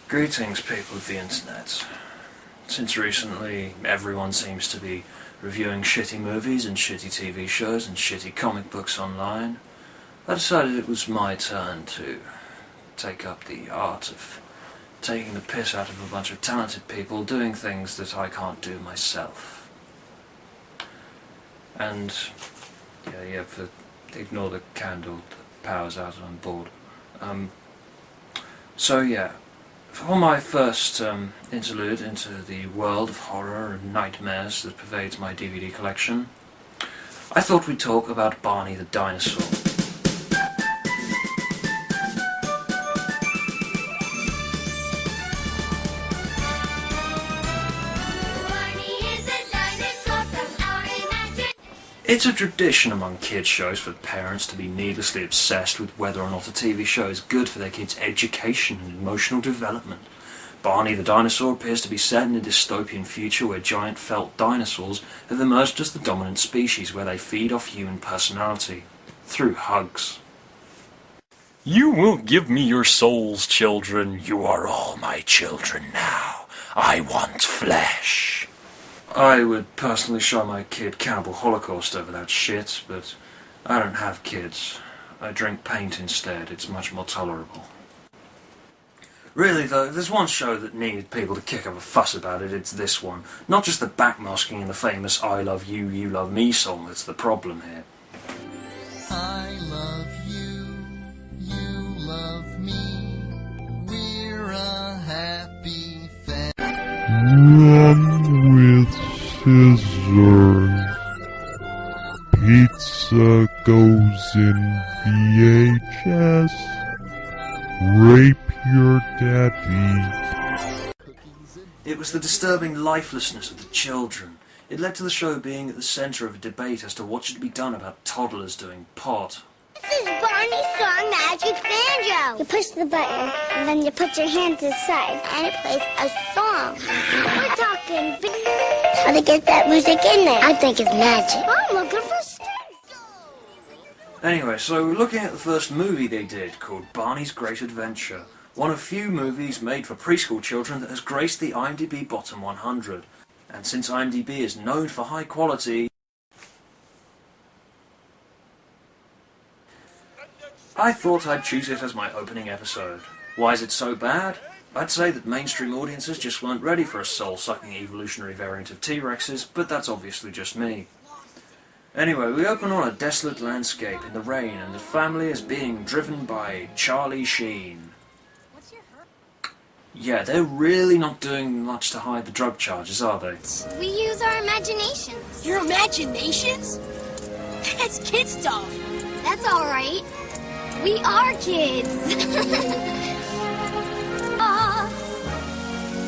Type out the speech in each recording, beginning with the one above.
Greetings, people of the internet. Since recently, everyone seems to be reviewing shitty movies and shitty TV shows and shitty comic books online, I decided it was my turn to take up the art of taking the piss out of a bunch of talented people doing things that I can't do myself. And, ignore the candle, the power's out and I'm bored. For my first interlude into the world of horror and nightmares that pervades my DVD collection, I thought we'd talk about Barney the Dinosaur. It's a tradition among kids' shows for parents to be needlessly obsessed with whether or not a TV show is good for their kids' education and emotional development. Barney the Dinosaur appears to be set in a dystopian future where giant felt dinosaurs have emerged as the dominant species, where they feed off human personality through hugs. You won't give me your souls, children. You are all my children now. I want flesh. I would personally show my kid Cannibal Holocaust over that shit, but I don't have kids. I drink paint instead, it's much more tolerable. Really though, if there's one show that needed people to kick up a fuss about it, it's this one. Not just the backmasking in the famous I love you, you love me song that's the problem here. I love you, you love me, we're a happy family. Run with scissors. Pizza goes in VHS. Rape your daddy. It was the disturbing lifelessness of the children. It led to the show being at the centre of a debate as to what should be done about toddlers doing pot. This is Barney's song Magic Banjo. You push the button, and then you put your hand to the side, and it plays a song. We're talking how to get that music in there. I think it's magic. I'm looking for sticks. Anyway, so we're looking at the first movie they did, called Barney's Great Adventure. One of few movies made for preschool children that has graced the IMDb Bottom 100. And since IMDb is known for high quality, I thought I'd choose it as my opening episode. Why is it so bad? I'd say that mainstream audiences just weren't ready for a soul-sucking evolutionary variant of T-Rexes, but that's obviously just me. Anyway, we open on a desolate landscape in the rain, and the family is being driven by Charlie Sheen. Yeah, they're really not doing much to hide the drug charges, are they? We use our imaginations. Your imaginations? That's kid stuff. That's alright. We are kids.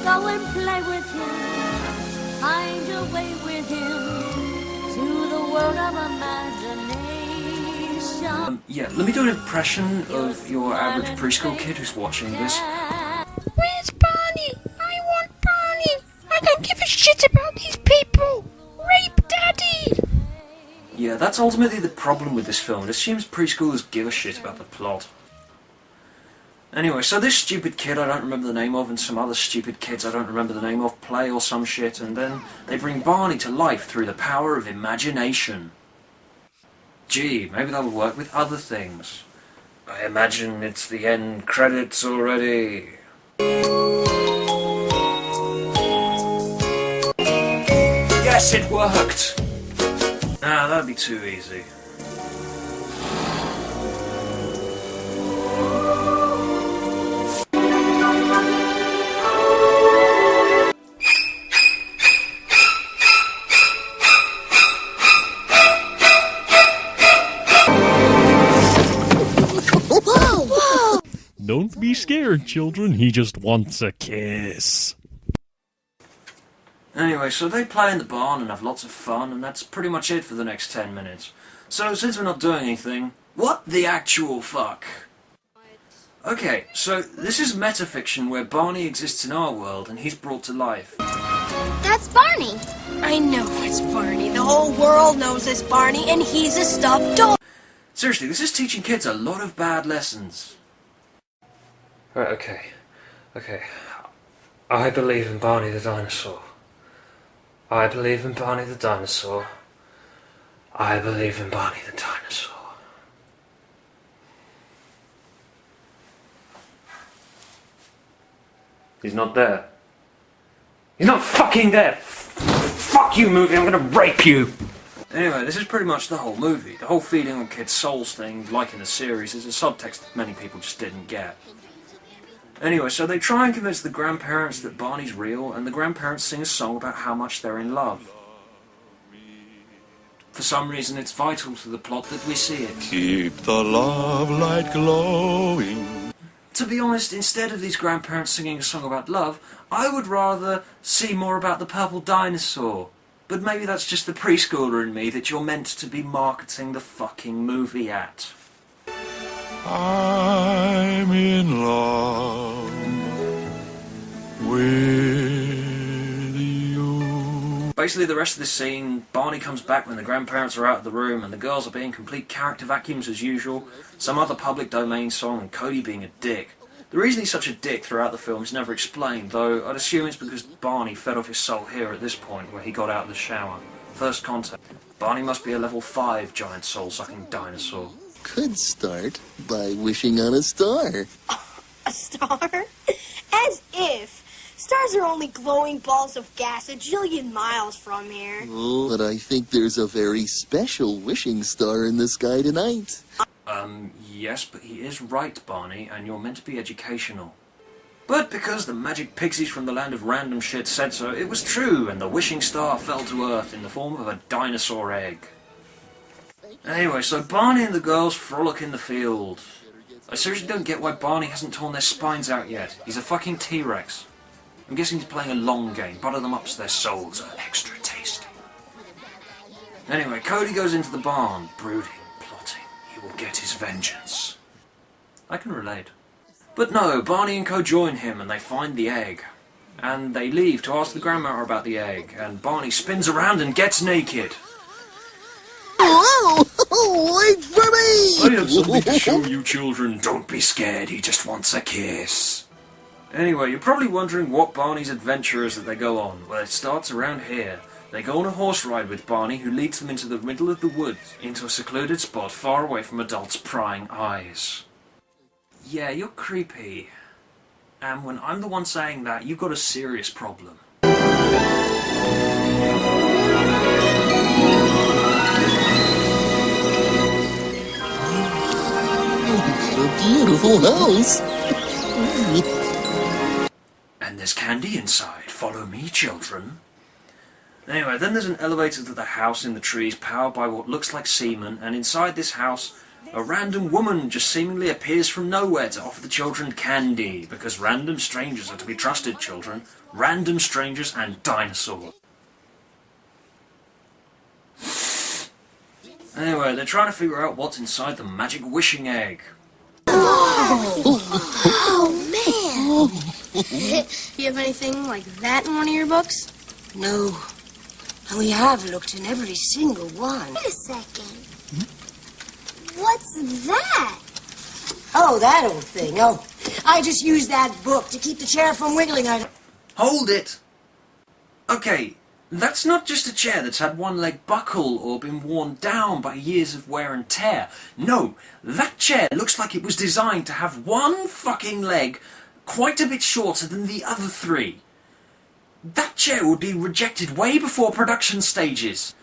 Go and play with him. Find your way with him to the world of imagination. Let me do an impression of your average preschool kid who's watching this. Where's Barney? I want Barney. I don't give a shit about these people. Rape Daddy. Yeah, that's ultimately the problem with this film. It assumes preschoolers give a shit about the plot. Anyway, so this stupid kid I don't remember the name of and some other stupid kids I don't remember the name of play or some shit, and then they bring Barney to life through the power of imagination. Gee, maybe that'll work with other things. I imagine it's the end credits already. Yes, it worked! Nah, that'd be too easy. Don't be scared, children. He just wants a kiss. Anyway, so they play in the barn and have lots of fun, and that's pretty much it for the next 10 minutes. So, since we're not doing anything, what the actual fuck? Okay, so this is metafiction where Barney exists in our world and he's brought to life. That's Barney. I know it's Barney. The whole world knows it's Barney, and he's a stuffed dog. Seriously, this is teaching kids a lot of bad lessons. Right, okay. Okay. I believe in Barney the dinosaur. I believe in Barney the dinosaur. I believe in Barney the dinosaur. He's not there. He's not fucking there! Fuck you, movie, I'm gonna rape you! Anyway, this is pretty much the whole movie. The whole feeding on kids' souls thing, like in the series, is a subtext that many people just didn't get. Anyway, so they try and convince the grandparents that Barney's real, and the grandparents sing a song about how much they're in love. For some reason, it's vital to the plot that we see it. Keep the love light glowing. To be honest, instead of these grandparents singing a song about love, I would rather see more about the purple dinosaur. But maybe that's just the preschooler in me that you're meant to be marketing the fucking movie at. I'm in love with you. Basically, the rest of this scene, Barney comes back when the grandparents are out of the room and the girls are being complete character vacuums as usual, some other public domain song, and Cody being a dick. The reason he's such a dick throughout the film is never explained, though I'd assume it's because Barney fed off his soul here at this point where he got out of the shower. First contact. Barney must be a level 5 giant soul-sucking dinosaur. Could start by wishing on a star. A star? As if. Stars are only glowing balls of gas a jillion miles from here. Oh, but I think there's a very special wishing star in the sky tonight. Yes, but he is right, Barney, and you're meant to be educational. But because the magic pixies from the land of random shit said so, it was true, and the wishing star fell to Earth in the form of a dinosaur egg. Anyway, so Barney and the girls frolic in the field. I seriously don't get why Barney hasn't torn their spines out yet. He's a fucking T-Rex. I'm guessing he's playing a long game, butter them up so their souls are extra tasty. Anyway, Cody goes into the barn, brooding, plotting. He will get his vengeance. I can relate. But no, Barney and Co join him and they find the egg. And they leave to ask the grandma about the egg, and Barney spins around and gets naked. Whoa! Wait for me! I have something to show you, children. Don't be scared, he just wants a kiss. Anyway, you're probably wondering what Barney's adventure is that they go on. Well, it starts around here. They go on a horse ride with Barney, who leads them into the middle of the woods, into a secluded spot far away from adults' prying eyes. Yeah, you're creepy. And when I'm the one saying that, you've got a serious problem. It's a beautiful house. And there's candy inside. Follow me, children. Anyway, then there's an elevator to the house in the trees powered by what looks like semen, and inside this house, a random woman just seemingly appears from nowhere to offer the children candy, because random strangers are to be trusted, children. Random strangers and dinosaurs. Anyway, they're trying to figure out what's inside the magic wishing egg. Oh, man. You have anything like that in one of your books? No. And we have looked in every single one. Wait a second. What's that? Oh, that old thing. Oh, I just used that book to keep the chair from wiggling. Hold it! Okay, that's not just a chair that's had one leg buckle or been worn down by years of wear and tear. No, that chair looks like it was designed to have one fucking leg quite a bit shorter than the other three. That chair would be rejected way before production stages.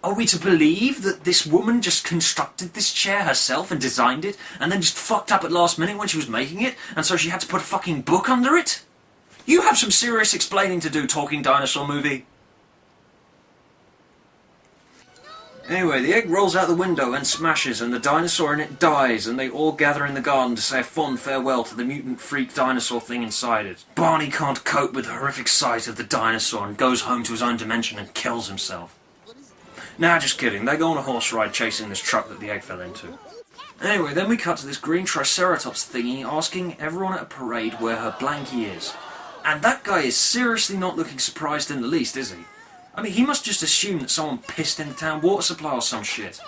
Are we to believe that this woman just constructed this chair herself and designed it, and then just fucked up at last minute when she was making it, and so she had to put a fucking book under it? You have some serious explaining to do, Talking Dinosaur movie. Anyway, the egg rolls out the window and smashes, and the dinosaur in it dies, and they all gather in the garden to say a fond farewell to the mutant freak dinosaur thing inside it. Barney can't cope with the horrific sight of the dinosaur and goes home to his own dimension and kills himself. Nah, just kidding. They go on a horse ride chasing this truck that the egg fell into. Anyway, then we cut to this green triceratops thingy asking everyone at a parade where her blankie is. And that guy is seriously not looking surprised in the least, is he? I mean, he must just assume that someone pissed in the town water supply or some shit.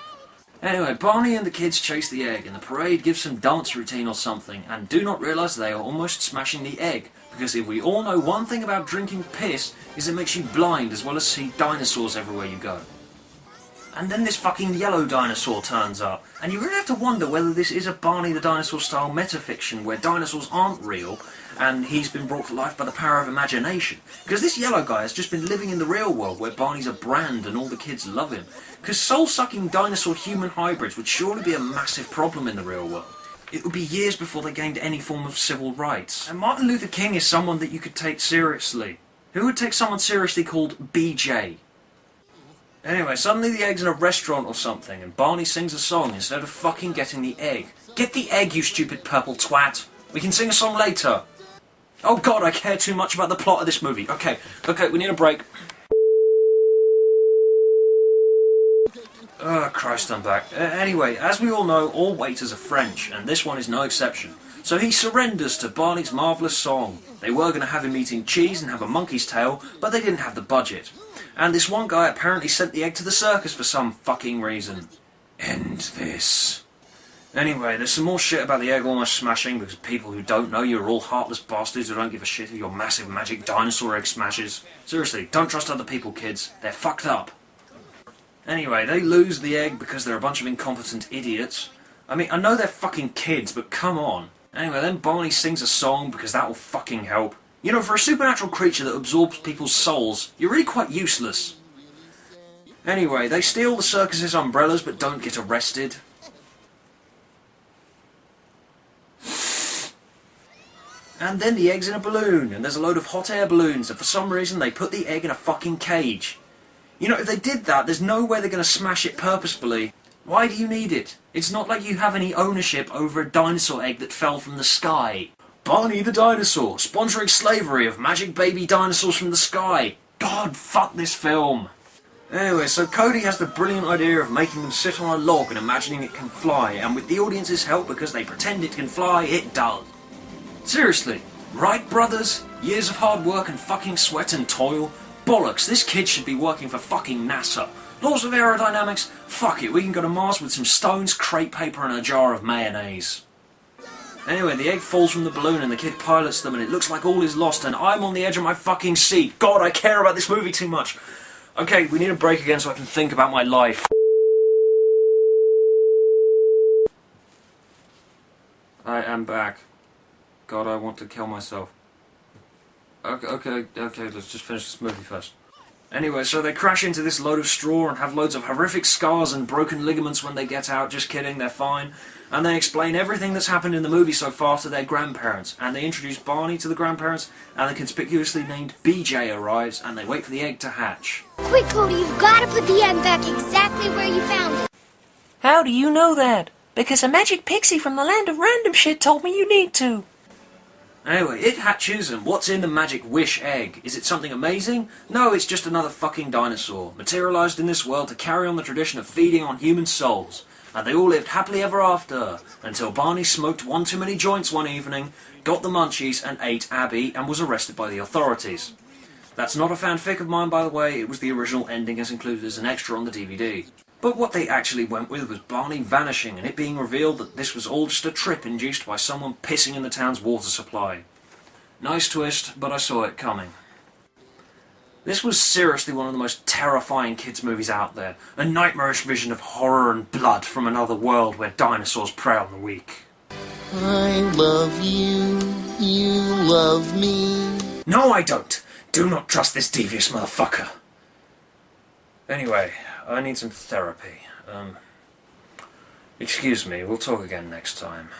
Anyway, Barney and the kids chase the egg, and the parade gives some dance routine or something, and do not realise they are almost smashing the egg, because if we all know one thing about drinking piss, is it makes you blind as well as see dinosaurs everywhere you go. And then this fucking yellow dinosaur turns up, and you really have to wonder whether this is a Barney the Dinosaur style metafiction where dinosaurs aren't real, and he's been brought to life by the power of imagination. Because this yellow guy has just been living in the real world where Barney's a brand and all the kids love him. Because soul-sucking dinosaur-human hybrids would surely be a massive problem in the real world. It would be years before they gained any form of civil rights. And Martin Luther King is someone that you could take seriously. Who would take someone seriously called BJ? Anyway, suddenly the egg's in a restaurant or something, and Barney sings a song instead of fucking getting the egg. Get the egg, you stupid purple twat! We can sing a song later! Oh god, I care too much about the plot of this movie. Okay, we need a break. Oh, Christ, I'm back. Anyway, as we all know, all waiters are French, and this one is no exception. So he surrenders to Barney's marvellous song. They were going to have him eating cheese and have a monkey's tail, but they didn't have the budget. And this one guy apparently sent the egg to the circus for some fucking reason. End this. Anyway, there's some more shit about the egg almost smashing, because people who don't know you are all heartless bastards who don't give a shit if your massive magic dinosaur egg smashes. Seriously, don't trust other people, kids. They're fucked up. Anyway, they lose the egg because they're a bunch of incompetent idiots. I mean, I know they're fucking kids, but come on. Anyway, then Barney sings a song because that will fucking help. You know, for a supernatural creature that absorbs people's souls, you're really quite useless. Anyway, they steal the circus's umbrellas but don't get arrested. And then the egg's in a balloon, and there's a load of hot air balloons, and for some reason they put the egg in a fucking cage. You know, if they did that, there's no way they're going to smash it purposefully. Why do you need it? It's not like you have any ownership over a dinosaur egg that fell from the sky. Barney the Dinosaur, sponsoring slavery of magic baby dinosaurs from the sky. God, fuck this film. Anyway, so Cody has the brilliant idea of making them sit on a log and imagining it can fly, and with the audience's help, because they pretend it can fly, it does. Seriously, right, brothers? Years of hard work and fucking sweat and toil? Bollocks, this kid should be working for fucking NASA. Laws of aerodynamics? Fuck it, we can go to Mars with some stones, crepe paper and a jar of mayonnaise. Anyway, the egg falls from the balloon and the kid pilots them and it looks like all is lost and I'm on the edge of my fucking seat. God, I care about this movie too much. Okay, we need a break again so I can think about my life. I am back. God, I want to kill myself. Okay, let's just finish this movie first. Anyway, so they crash into this load of straw and have loads of horrific scars and broken ligaments when they get out. Just kidding, they're fine. And they explain everything that's happened in the movie so far to their grandparents. And they introduce Barney to the grandparents, and the conspicuously named BJ arrives, and they wait for the egg to hatch. Quick, Cody, you've got to put the egg back exactly where you found it. How do you know that? Because a magic pixie from the land of random shit told me you need to. Anyway, it hatches, and what's in the magic wish egg? Is it something amazing? No, it's just another fucking dinosaur, materialised in this world to carry on the tradition of feeding on human souls. And they all lived happily ever after, until Barney smoked one too many joints one evening, got the munchies and ate Abby, and was arrested by the authorities. That's not a fanfic of mine, by the way, it was the original ending as included as an extra on the DVD. But what they actually went with was Barney vanishing, and it being revealed that this was all just a trip induced by someone pissing in the town's water supply. Nice twist, but I saw it coming. This was seriously one of the most terrifying kids' movies out there. A nightmarish vision of horror and blood from another world where dinosaurs prey on the weak. I love you. You love me. No, I don't. Do not trust this devious motherfucker. Anyway, I need some therapy. Excuse me, we'll talk again next time.